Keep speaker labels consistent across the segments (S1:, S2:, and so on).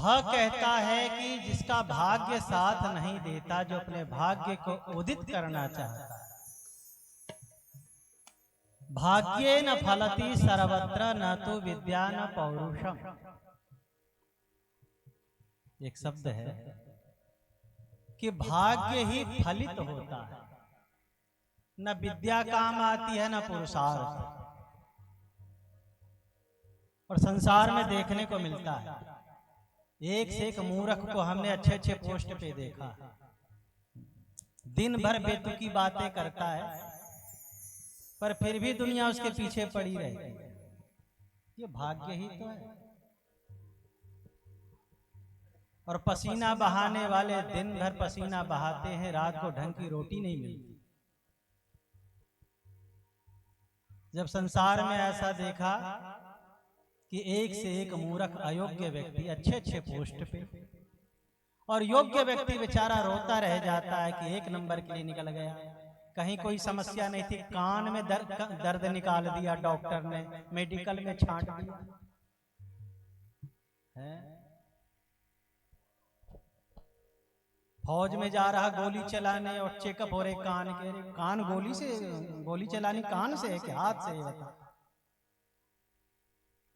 S1: भ कहता है कि जिसका भाग्य साथ नहीं देता, जो अपने भाग्य को उदित करना चाहता है। भाग्ये न फलति सर्वत्र न तो विद्या न पौरुषम, एक शब्द है कि भाग्य ही फलित होता है, न विद्या काम आती है न पुरुषार्थ। और संसार में देखने को मिलता है, एक से एक मूर्ख को हमने अच्छे अच्छे पोस्ट पे देखा है, दिन भर बेतुकी बातें करता है, पर फिर भी दुनिया उसके पीछे पड़ी रहती है। ये भाग्य ही तो है। और पसीना बहाने वाले दिन भर पसीना बहाते हैं, रात को ढंग की रोटी नहीं मिलती। जब संसार में ऐसा देखा कि एक से एक मूर्ख अयोग्य व्यक्ति अच्छे अच्छे पोस्ट पे, और योग्य व्यक्ति बेचारा रोता रह जाता है कि एक नंबर के लिए निकल गया। कहीं कोई समस्या नहीं थी, कान में दर्द निकाल दिया डॉक्टर ने, मेडिकल में छांट दिया है। फौज में जा रहा गोली चलाने और चेकअप हो रहे कान के, कान गोली से, गोली चलानी कान से है कि हाथ से? बता,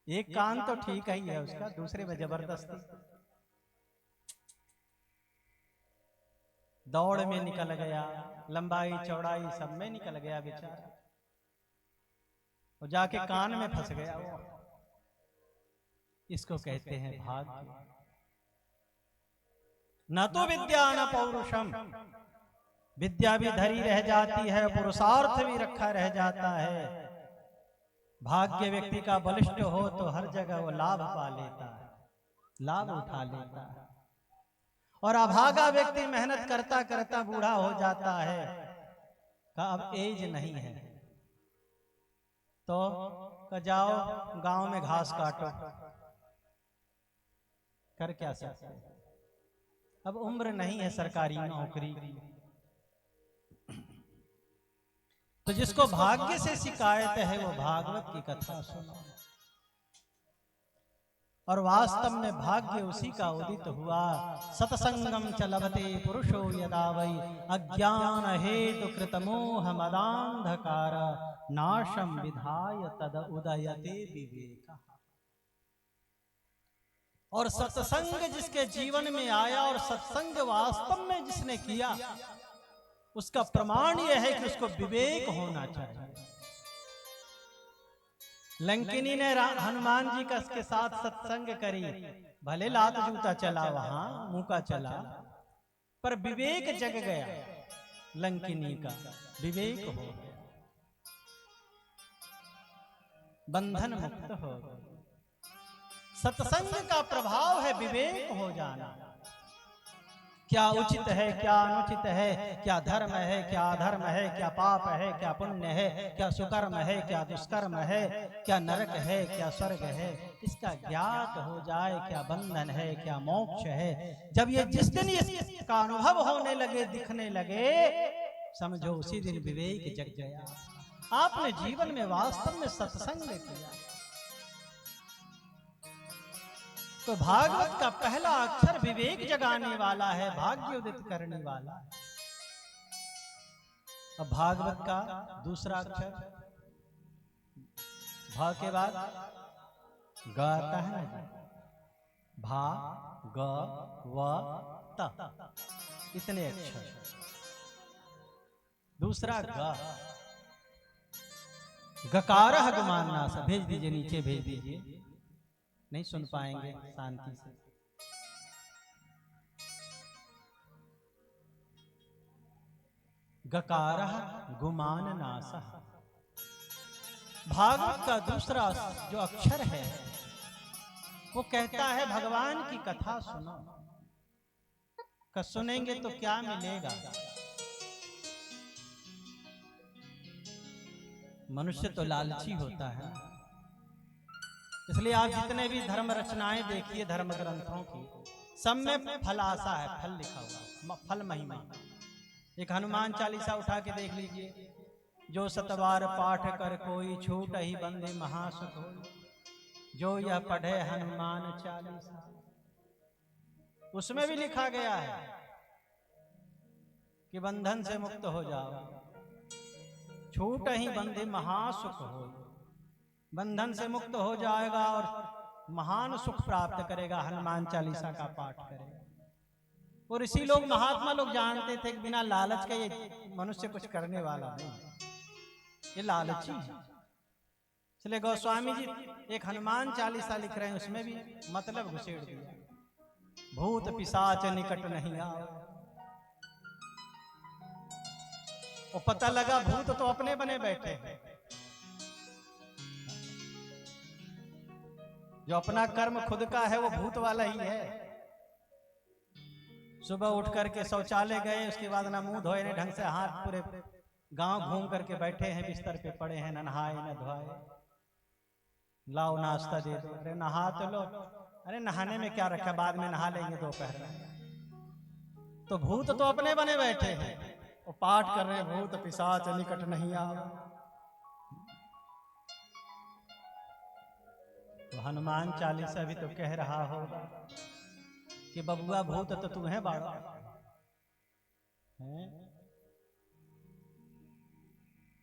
S1: एक कान तो ठीक ही है उसका, दूसरे में जबरदस्ती। दौड़ में निकल गया, लंबाई चौड़ाई सब में निकल गया बेचारा, और जाके कान में फंस गया वो। इसको कहते हैं भाग्य। न तो विद्या न पौरुषम, विद्या भी धरी रह जाती है, पुरुषार्थ भी रखा रह जाता है। भाग्य व्यक्ति का बलिष्ठ हो तो हर जगह वो लाभ पा लेता है, लाभ उठा लेता है। और अभागा व्यक्ति मेहनत करता करता बूढ़ा हो जाता है, का अब एज नहीं है, तो जाओ गांव में घास काटो, कर क्या सकते, अब उम्र नहीं है सरकारी नौकरी की। तो जिसको भाग्य से शिकायत है वो भागवत की कथा सुनो। और वास्तव में भाग्य उसी का उदित हुआ। सतसंगम च लभते पुरुषो यदा वै, अज्ञान हेतु कृत मोह मदांधकार, नाशम विधाय तद उदयते विवेक। और सत्संग जिसके जीवन में आया और सत्संग वास्तव में जिसने किया, उसका प्रमाण यह है कि उसको विवेक होना चाहिए। लंकिनी ने हनुमान जी का के साथ सत्संग करी, भले लात जूता चला वहां, मुका चला, पर विवेक जग गया। लंकिनी का विवेक हो गया, बंधन मुक्त हो गया। सत्संग का प्रभाव है विवेक हो जाना। क्या उचित है, क्या अनुचित है, क्या धर्म है, क्या अधर्म है, क्या पाप है, क्या पुण्य है, क्या सुकर्म है, क्या दुष्कर्म है, क्या नरक है, क्या स्वर्ग है, इसका ज्ञात हो जाए। क्या बंधन है, क्या मोक्ष है। जब ये जिस दिन इसका अनुभव होने लगे, दिखने लगे, समझो उसी दिन विवेक जग गया। आपने जीवन में वास्तव में सत्संग किया। तो भागवत का पहला अक्षर विवेक जगाने वाला है, भाग्य उदित करने वाला है। अब भागवत का दूसरा अक्षर भा के बाद ग आता है ना, भा ग व त, इतने अक्षर। दूसरा ग, गकारः गुमान्नास। भेज दीजिए, नीचे भेज दीजिए, नहीं सुन पाएंगे शांति से। गकारः गुमाननासः। भागवत का दूसरा जो अक्षर है वो कहता है भगवान की कथा सुनो। सुनेंगे तो क्या मिलेगा? मनुष्य तो लालची होता है, इसलिए आप जितने भी धर्म रचनाएं देखिए, धर्म ग्रंथों की, सब में फल आशा है, फल लिखा हुआ, फल महिमा। एक हनुमान चालीसा उठा के देख लीजिए, जो सतबार पाठ कर कोई, छूट ही बंदे महासुख होई, जो यह पढ़े हनुमान चालीसा, उसमें भी लिखा गया है कि बंधन से मुक्त हो जाओ, छूट ही बंधे महासुख हो। बंधन से मुक्त हो जाएगा और महान सुख प्राप्त करेगा, हनुमान चालीसा का पाठ करेगा। और इसी लोग महात्मा लोग जानते थे कि बिना लालच के ये मनुष्य कुछ करने वाला नहीं, ये लालची है। इसलिए गोस्वामी जी एक हनुमान चालीसा लिख रहे हैं, उसमें भी मतलब घुसेड़ दिया, भूत पिशाच निकट नहीं आओ। और पता लगा भूत तो अपने बने बैठे हैं, जो अपना कर्म खुद का है वो भूत वाला ही है। सुबह उठ करके शौचालय गए, उसके बाद ना मुंह धोए, ढंग से हाथ, पूरे गांव घूम करके बैठे हैं, बिस्तर पे पड़े हैं, न नहाए न धोए। लाओ नाश्ता दे दो, अरे नहा तो लो, अरे नहाने में क्या रखा, बाद में नहा लेंगे दोपहर में। तो भूत तो अपने बने बैठे हैं, वो पाठ कर रहे हैं, भूत पिशाच निकट नहीं आओ। तो हनुमान चालीसा भी तो कह रहा होगा कि बबुआ भूत तो तू है बाड़ा है,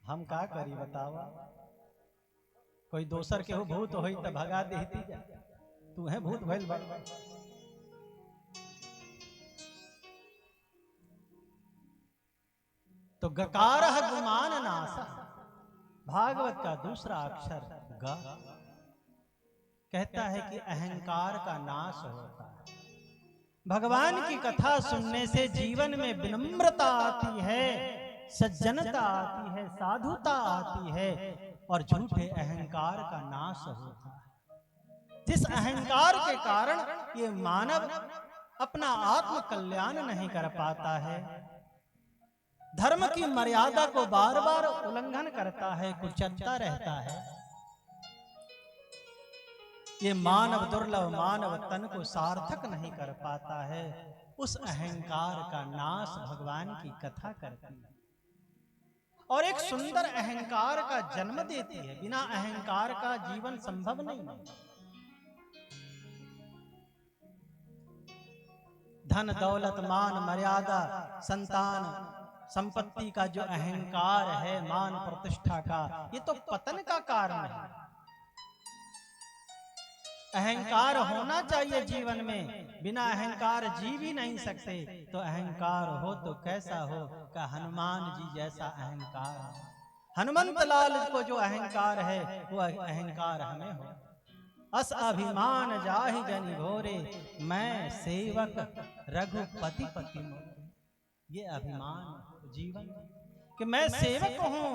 S1: हम का करी बतावा। कोई दोसर के हो भूत होई त भगा देती जा, तू है भूत भइल बा। तो गकार गुमान नाश, भागवत का दूसरा अक्षर ग कहता है कि अहंकार का नाश होता है। भगवान की कथा सुनने से जीवन में विनम्रता आती है, सज्जनता आती है, साधुता आती है और झूठे अहंकार का नाश होता है। जिस अहंकार के कारण ये मानव अपना आत्म कल्याण नहीं कर पाता है, धर्म की मर्यादा को बार बार उल्लंघन करता है, कुचलता रहता है, ये मानव दुर्लभ मानव तन को सार्थक नहीं कर पाता है। उस अहंकार का नाश भगवान की कथा करती है और एक सुंदर अहंकार का जन्म देती है। बिना अहंकार का जीवन संभव नहीं है। धन दौलत मान मर्यादा संतान संपत्ति का जो अहंकार है, मान प्रतिष्ठा का, ये तो पतन का कारण है। अहंकार होना चाहिए जीवन में, बिना अहंकार जी भी नहीं सकते। तो अहंकार हो तो कैसा हो, का हनुमान जी जैसा अहंकार हो। हनुमंत लाल को जो अहंकार है वो अहंकार हमें हो। अस अभिमान जाहि जनि घोरे, मैं सेवक रघुपति पति मोरे। ये अभिमान जीवन कि मैं सेवक हूं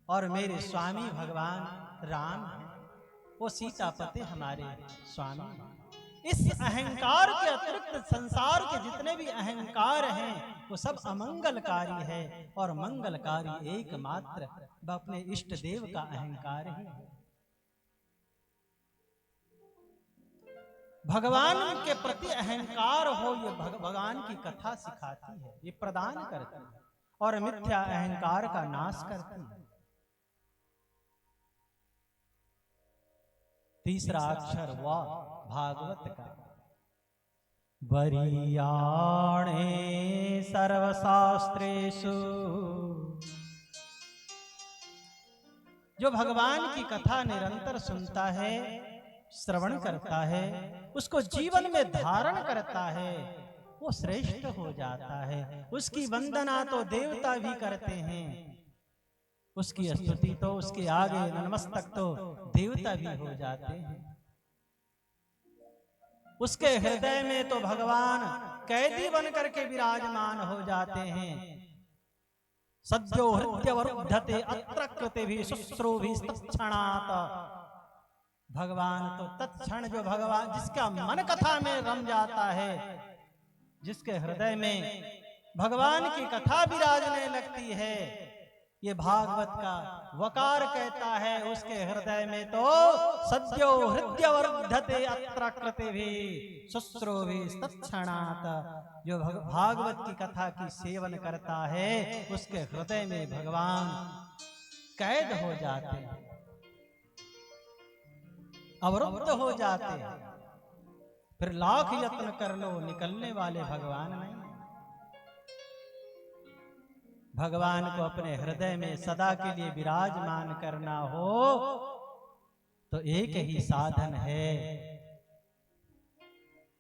S1: और मेरे स्वामी भगवान राम हैं, वो सीतापति हमारे स्वामी। इस अहंकार के अतिरिक्त संसार के जितने भी अहंकार हैं वो सब अमंगलकारी है और मंगलकारी एकमात्र अपने इष्ट देव का अहंकार ही है। भगवान के प्रति अहंकार हो, ये भगवान की कथा सिखाती है, ये प्रदान करती है और मिथ्या अहंकार का नाश करती है। तीसरा अक्षर वा भागवत का, वरीयाणे सर्वशास्त्रेषु। जो भगवान की कथा निरंतर सुनता है, श्रवण करता है, उसको जीवन में धारण करता है, वो श्रेष्ठ हो जाता है। उसकी वंदना तो देवता भी करते हैं, उसकी स्तुति तो उसके आगे नतमस्तक तो देवता भी हो जाते हैं। उसके हृदय में तो भगवान कैदी बन करके विराजमान हो जाते हैं। सद्यो हृदयवरुद्धते अत्र कृतिभिः शुश्रूभिः तत्क्षणात्। भगवान तो तत्क्षण, जो भगवान जिसका मन कथा में रम जाता है, जिसके हृदय में भगवान की कथा विराजने लगती है, ये भागवत का वकार कहता है, उसके हृदय में तो सद्यो हृदयवर्धते अत्र कृतिभिः शुश्रूभिः तत्क्षणात्। जो भागवत की कथा की सेवन करता है, उसके हृदय में भगवान कैद हो जाते हैं, अवरुद्ध हो जाते हैं। फिर लाख यत्न कर लो, निकलने वाले भगवान नहीं। भगवान को अपने हृदय में सदा के लिए विराजमान करना हो तो एक ही साधन है,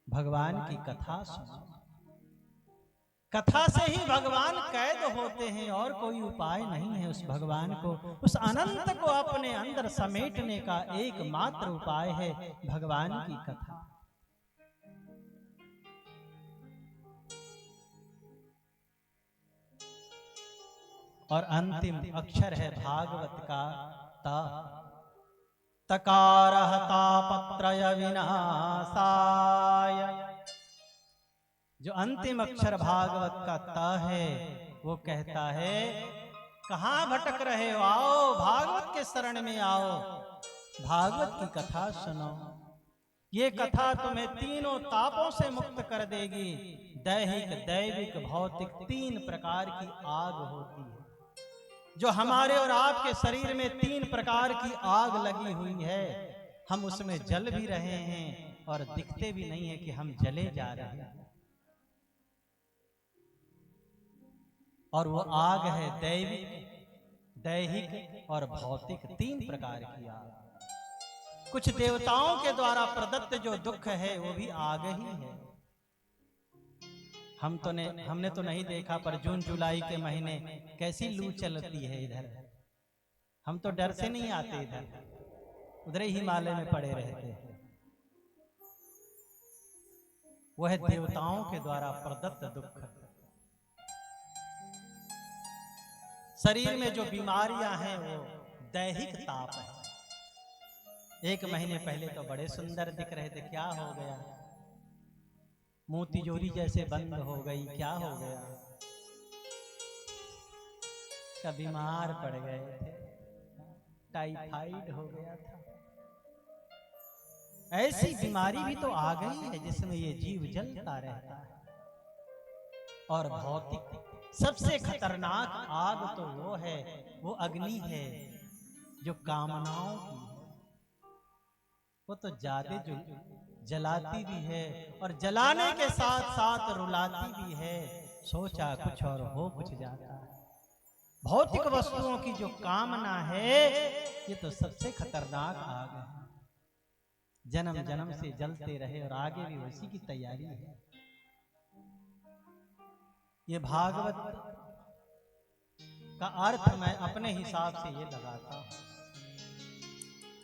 S1: भगवान की कथा सुनो। कथा से ही भगवान कैद होते हैं, और कोई उपाय नहीं है। उस भगवान को, उस अनंत को अपने अंदर समेटने का एकमात्र उपाय है भगवान की कथा। और अंतिम अक्षर है भागवत का ता। तकारः तापत्रय विनाशाय। जो अंतिम अक्षर भागवत का ता है वो कहता है, कहां भटक रहे हो, आओ भागवत के शरण में आओ, भागवत की कथा सुनो। ये कथा तुम्हें तीनों तापों से मुक्त कर देगी। दैहिक, दैविक, भौतिक, तीन प्रकार की आग होती है। जो हमारे और आपके शरीर में तीन प्रकार की आग लगी हुई है, हम उसमें जल भी रहे हैं और दिखते भी नहीं है कि हम जले जा रहे हैं। और वो आग है दैविक, दैहिक और भौतिक, तीन प्रकार की आग। कुछ देवताओं के द्वारा प्रदत्त जो दुख है वो भी आग ही है। हमने तो नहीं देखा, पर जून जुलाई के महीने कैसी लू चलती है इधर। हम तो डर से नहीं आते इधर, उधर ही हिमालय में पड़े रहते हैं। वह है देवताओं के द्वारा प्रदत्त दुख। शरीर में जो बीमारियां हैं वो दैहिक ताप है। एक महीने पहले तो बड़े सुंदर दिख रहे थे, क्या हो गया? मुंह तिजोरी जैसे बंद हो गई, क्या हो गया? क्या बीमार पड़ गए थे, टाइफाइड हो गया था। ऐसी बीमारी भी तो आ गई है जिसमें ये जीव जलता रहता है। और भौतिक सबसे खतरनाक आग तो वो है, वो अग्नि है जो कामनाओं की है। वो तो ज्यादा जो जलाती भी है और जलाने के साथ साथ रुलाती भी है। सोचा कुछ और हो कुछ जाता है। भौतिक वस्तुओं की जो कामना है, ये तो सबसे खतरनाक आग है। जन्म जन्म से जलते रहे और आगे भी उसी की तैयारी है। ये भागवत का अर्थ मैं अपने हिसाब से ये लगाता हूं।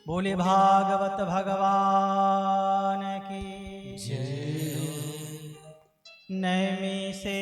S1: बोले भागवत भगवान की जय। नैमी से